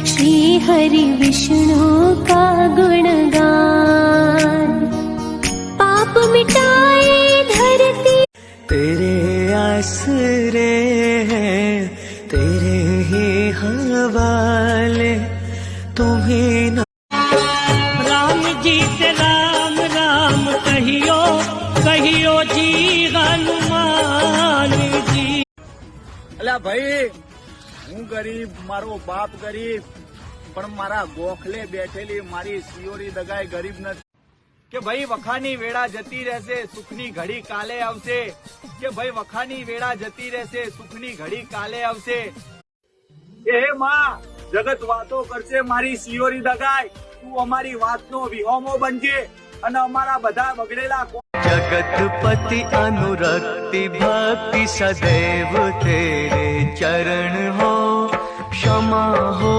श्री हरि विष्णु का गुणगान, पाप मिटाए धरती। तेरे आसरे हैं, तेरे ही हवाले, तुम्हें न राम जी से राम राम कहियो, कहियो जी हनुमान जी। અલ્યા ભાઈ, હું ગરીબ, મારો બાપ ગરીબ, પણ મારા ગોખલે બેઠેલી મારી સિયોરી દગાઈ ગરીબ નથી કે ભાઈ વખાની વેળા જતી રહેશે, સુખની ઘડી કાલે આવશે, કે ભાઈ વખાની વેળા જતી રહેશે, સુખની ઘડી કાલે આવશે। એ માં, જગત વાતો કરશે મારી સિયોરી દગાઈ, તું અમારી વાતનો વિહોમો બનજે અને અમારા બધા બગડેલા जगतपति अनुरक्ति भक्ति सदैव तेरे चरण हो, क्षमा हो।